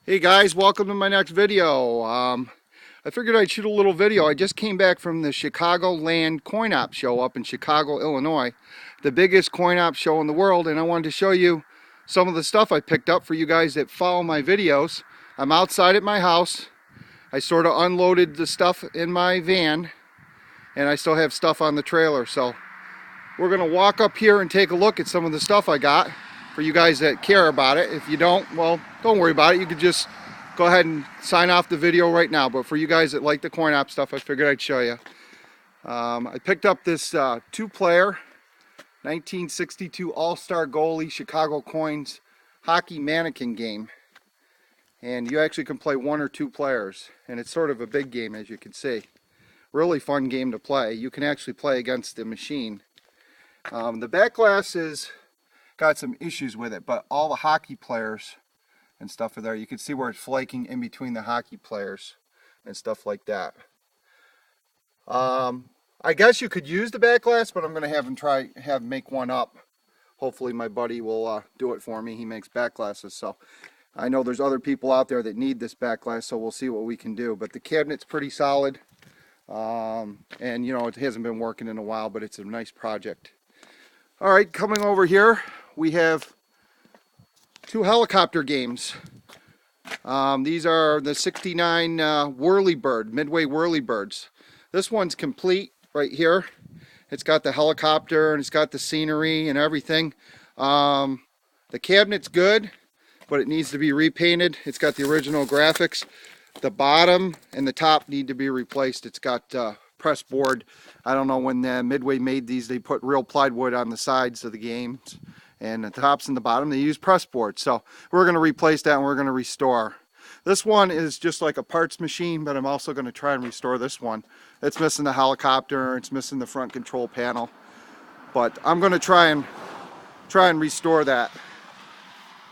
Hey guys, welcome to my next video. I figured I'd shoot a little video. I just came back from the Chicagoland coin op show up in Chicago, Illinois, the biggest coin op show in the world, and I wanted to show you some of the stuff I picked up for you guys that follow my videos. I'm outside at my house. I sort of unloaded the stuff in my van, and I still have stuff on the trailer. So we're gonna walk up here and take a look at some of the stuff I got for you guys that care about it. If you don't, well, don't worry about it. You could just go ahead and sign off the video right now. But for you guys that like the coin op stuff, I figured I'd show you. I picked up this two-player 1962 All-Star Goalie Chicago Coins hockey mannequin game. And you actually can play one or two players. And it's sort of a big game, as you can see. Really fun game to play. You can actually play against the machine. The back glass is got some issues with it, but all the hockey players and stuff are there. You can see where it's flaking in between the hockey players and stuff like that. I guess you could use the back glass, but I'm going to have him make one up. Hopefully my buddy will do it for me. He makes back glasses, so I know there's other people out there that need this back glass, so we'll see what we can do. But the cabinet's pretty solid, and you know, it hasn't been working in a while, but it's a nice project. All right, coming over here, we have two helicopter games. These are the 69 Whirlybird, Midway Whirlybirds. This one's complete right here. It's got the helicopter and it's got the scenery and everything. The cabinet's good, but it needs to be repainted. It's got the original graphics. The bottom and the top need to be replaced. It's got press board. I don't know when Midway made these, they put real plywood on the sides of the games, and the tops and the bottom they use press board. So we're going to replace that and we're going to restore. This one is just like a parts machine, but I'm also going to try and restore this one. It's missing the helicopter, it's missing the front control panel, but I'm going to try and restore that.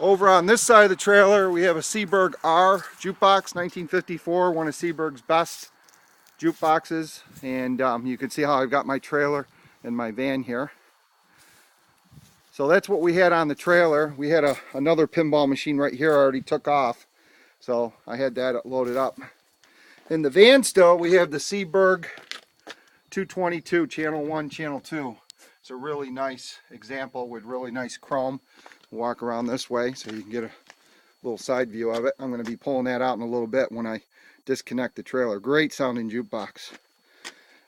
Over on this side of the trailer we have a Seeburg R Jukebox, 1954, one of Seeburg's best jukeboxes, and you can see how I've got my trailer and my van here. So that's what we had on the trailer. We had another pinball machine right here I already took off, so I had that loaded up. In the van still we have the Seeburg 222 channel 1 channel 2. It's a really nice example with really nice chrome. Walk around this way so you can get a little side view of it. I'm going to be pulling that out in a little bit when I disconnect the trailer. Great sounding jukebox.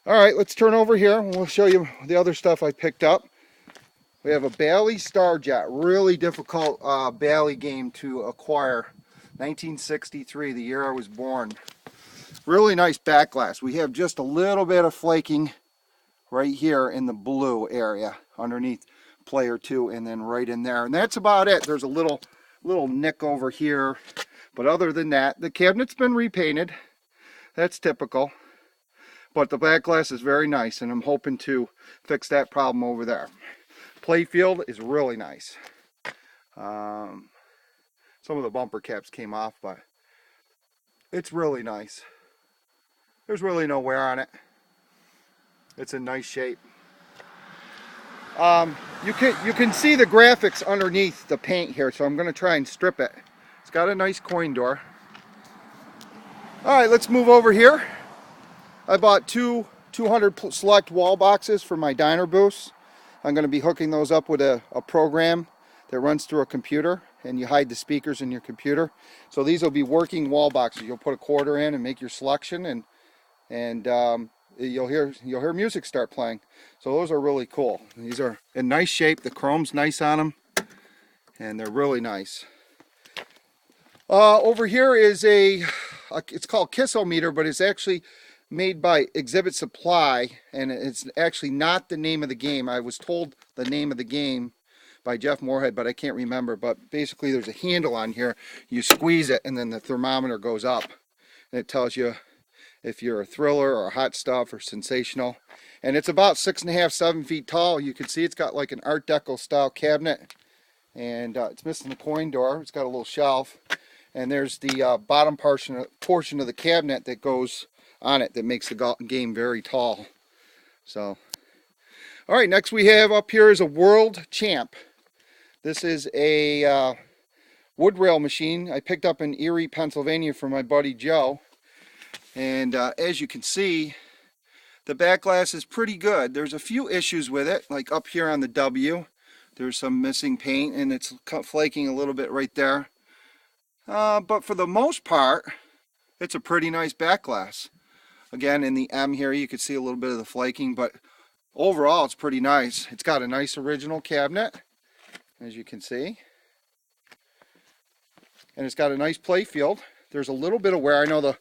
Alright, let's turn over here and we'll show you the other stuff I picked up. We have a Bally Starjet, really difficult Bally game to acquire. 1963, the year I was born. Really nice back glass. We have just a little bit of flaking right here in the blue area underneath player 2 and then right in there. And that's about it. There's a little nick over here. But other than that, the cabinet's been repainted. That's typical. But the back glass is very nice, and I'm hoping to fix that problem over there. Playfield is really nice. Some of the bumper caps came off, but it's really nice. There's really no wear on it. It's in nice shape. You can see the graphics underneath the paint here, so I'm going to try and strip it. It's got a nice coin door. Alright, let's move over here. I bought two 200 select wall boxes for my diner booths. I'm going to be hooking those up with a program that runs through a computer, and you hide the speakers in your computer. So these will be working wall boxes. You'll put a quarter in and make your selection, and you'll hear music start playing. So those are really cool. These are in nice shape. The chrome's nice on them, and they're really nice. Over here is it's called Kissometer, but it's actually made by Exhibit Supply, and it's actually not the name of the game. I was told the name of the game by Jeff Moorhead, but I can't remember. But basically there's a handle on here. You squeeze it and then the thermometer goes up, and it tells you if you're a thriller or hot stuff or sensational. And it's about 6.5, 7 feet tall. You can see it's got like an Art Deco style cabinet, and it's missing the coin door. It's got a little shelf, and there's the bottom portion of the cabinet that goes on it that makes the game very tall. So, all right, next we have up here is a World Champ. This is a wood rail machine I picked up in Erie, Pennsylvania from my buddy Joe. And as you can see, the back glass is pretty good. There's a few issues with it, like up here on the W. There's some missing paint and it's flaking a little bit right there. But for the most part, it's a pretty nice back glass. Again, in the M here, you can see a little bit of the flaking, but overall, it's pretty nice. It's got a nice original cabinet, as you can see. And it's got a nice play field. There's a little bit of wear. I know the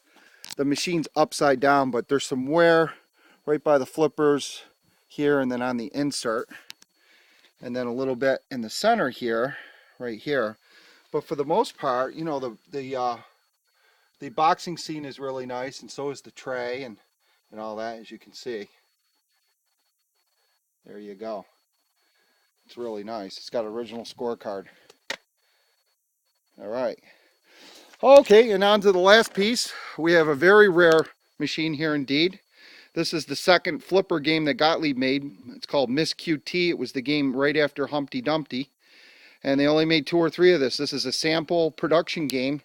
machine's upside down, but there's some wear right by the flippers here and then on the insert. And then a little bit in the center here, right here. But for the most part, you know, the boxing scene is really nice, and so is the tray and all that, as you can see. There you go. It's really nice. It's got original scorecard. All right. Okay, and on to the last piece. We have a very rare machine here indeed. This is the second flipper game that Gottlieb made. It's called Miss QT. It was the game right after Humpty Dumpty. And they only made 2 or 3 of this. This is a sample production game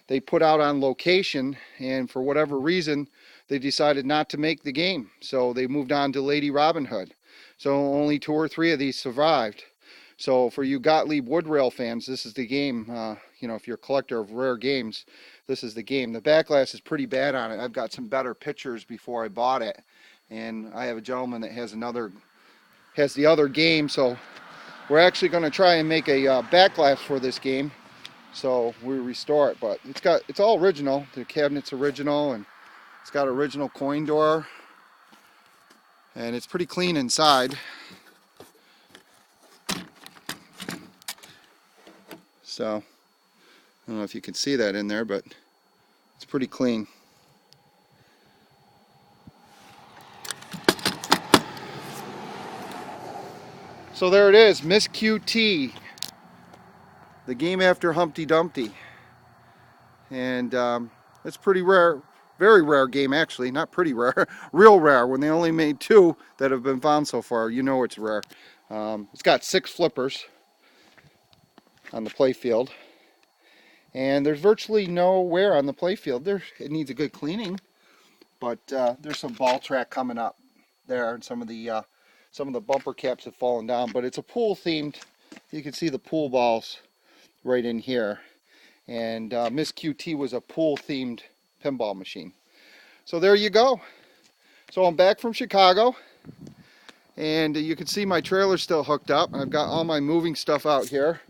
they put out on location, and for whatever reason, they decided not to make the game. So they moved on to Lady Robin Hood. So only 2 or 3 of these survived. So for you Gottlieb wood rail fans, this is the game. You know, if you're a collector of rare games, this is the game. The back glass is pretty bad on it. I've got some better pictures before I bought it, and I have a gentleman that has the other game. So we're actually going to try and make a back glass for this game. So we restore it, but it's all original. The cabinet's original, and it's got original coin door, and it's pretty clean inside. So I don't know if you can see that in there, but it's pretty clean. So there it is, Miss QT, the game after Humpty Dumpty. And it's pretty rare, very rare game actually, not pretty rare, real rare. When they only made 2 that have been found so far, you know it's rare. It's got 6 flippers on the play field. And there's virtually no wear on the play field. It needs a good cleaning, but there's some ball track coming up there, and some of the bumper caps have fallen down. But it's a pool themed. You can see the pool balls right in here. And Miss QT was a pool themed pinball machine. So there you go. So I'm back from Chicago, and you can see my trailer's still hooked up. I've got all my moving stuff out here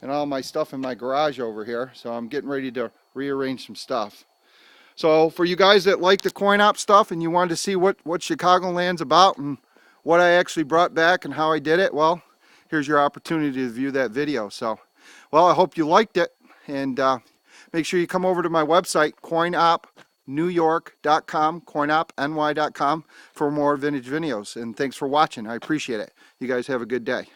and all my stuff in my garage over here. So I'm getting ready to rearrange some stuff. So for you guys that like the coin op stuff and you wanted to see what Chicagoland's about and what I actually brought back and how I did it, well, here's your opportunity to view that video. So, well, I hope you liked it, and make sure you come over to my website, coinopnewyork.com, coinopny.com, for more vintage videos. And thanks for watching. I appreciate it. You guys have a good day.